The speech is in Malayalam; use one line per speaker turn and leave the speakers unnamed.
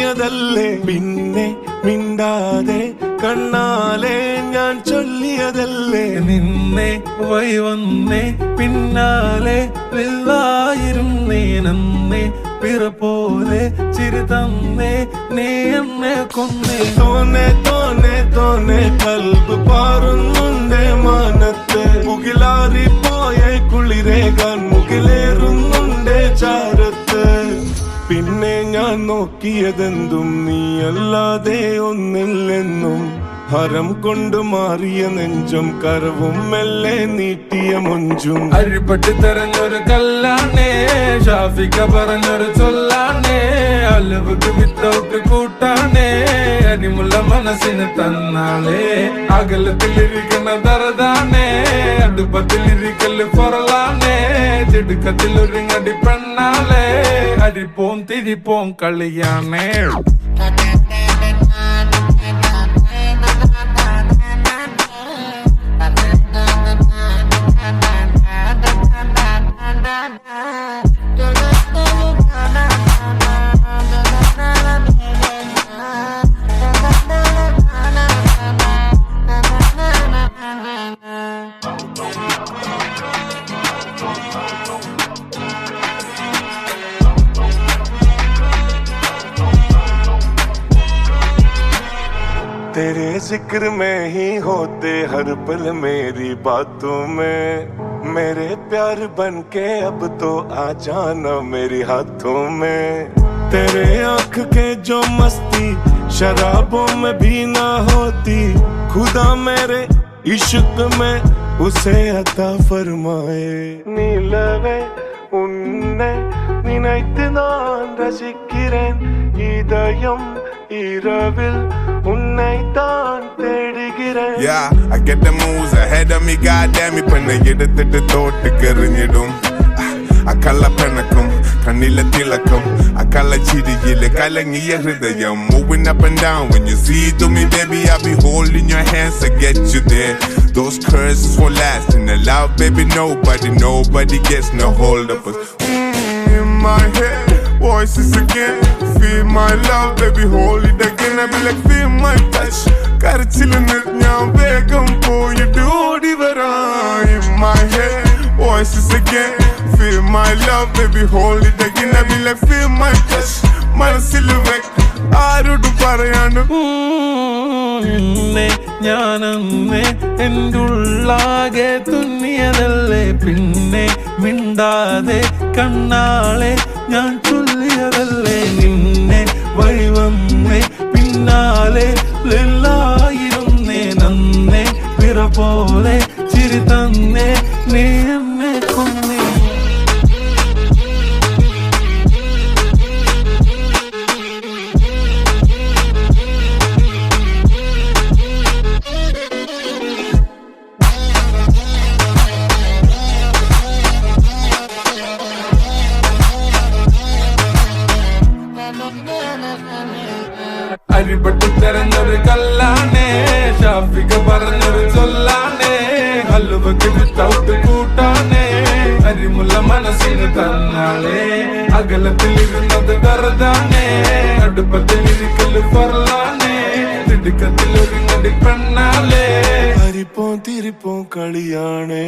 തുന്നിയതല്ലേ പിന്നെ മിണ്ടാതെ കണ്ണാലെ ഞാൻ ചൊല്ലിയതല്ലേ
നിന്നെ വഴി വന്നേ പിന്നാലെ വെള്ളായിരുന്നേ നന്നേ പിറ പോലെ ചിരി തന്നേ നീ എന്നെ കൊന്നേ
തോന്നെ തോന്നെ തോന്നെ കൽബ് പാറുന്നുണ്ട് മാനത്ത് മുകിലാറി പോയ കുളിരേകാൻ മുകിലേറുന്നുണ്ട് ചാരത്ത് പിന്നെ ഞാൻ നോക്കിയതെന്തും നീയല്ലാതെ ഒന്നില്ലെന്നും ഹരം കൊണ്ട് മാറിയ നെഞ്ചും കരവും മെല്ലെ നീട്ടിയ മൊഞ്ചും
അരിപ്പട്ടി തെരഞ്ഞൊരു കല്ലാണേ ഷാഫിക്ക പറഞ്ഞൊരു ചൊല്ലാണേ അലവുക്ക് വിത്തൗട്ട് കൂട്ടാണേ അരിമുള്ള മനസ്സിന് തന്നാളേ അകലത്തിലിരിക്കുന്ന ദറതാണേ അടുപ്പത്തിലിരിക്കല് പൊറലാണേ തിടുക്കത്തിലൊരുങ്ങടി പെണ്ണാളേ അരിപ്പോം തിരിപ്പോം കളിയാണേ
तेरे जिक्र में ही होते हर पल मेरी बातों में मेरे प्यार बन के अब तो आ जाना मेरे हाथों में तेरे आँख के जो मस्ती शराबों में भी ना होती खुदा मेरे इश्क में उसे अता फरमाए नीलवे उन्ने निनैत्तु नान रसिक्किरेन इदयम इरविल
Yeah, I get the moves ahead of me, goddamn me. Penna edutittu thoottukku eriഞ്ഞിടും akalla penakkum kannila tilakam akalla chiriyile kalangiya hridayam moving up and down when you see to me baby I be holding your hands to get you there those curses won't last in the love baby nobody gets no hold of us in my head voices again feel my love baby hold it again I be like feel my touch karchilinu njan vegam poyittu odi vara in my head voices again feel my love baby hold it again I be like feel my touch മനസ്സിൽ വെക്ക് ആരോടും പറയാണ്ട്
ഞാനന്നേ എന്തുള്ളാകെ തുന്നിയതല്ലേ പിന്നെ മിണ്ടാതെ കണ്ണാളെ ഞാൻ ചൊല്ലിയതല്ലേ നിന്നെ വഴി വന്നേ പിന്നാലെ ലെല്ലായിരുന്നേ നന്നേ പിറ പോലെ ചിരി തന്നേ നീ എന്നെ കൊന്നേ അരിപ്പട്ടി തെരഞ്ഞൊരു കല്ലാണേ ഷാഫിക്ക പറഞ്ഞൊരു ചൊല്ലാണേ അലുവക്ക് വിത്തൗട്ട് കൂട്ടാണേ അരിമുള്ള മനസ്സിന് തന്നാളേ അകലത്തിലിരുന്നത് വെറുതാണേ അടുപ്പത്തിലിരിക്കല് പൊറലാണേ തിടുക്കത്തിലൊരുങ്ങടി പെണ്ണാളേ
അരിപ്പോം തിരിപ്പോം കളിയാണേ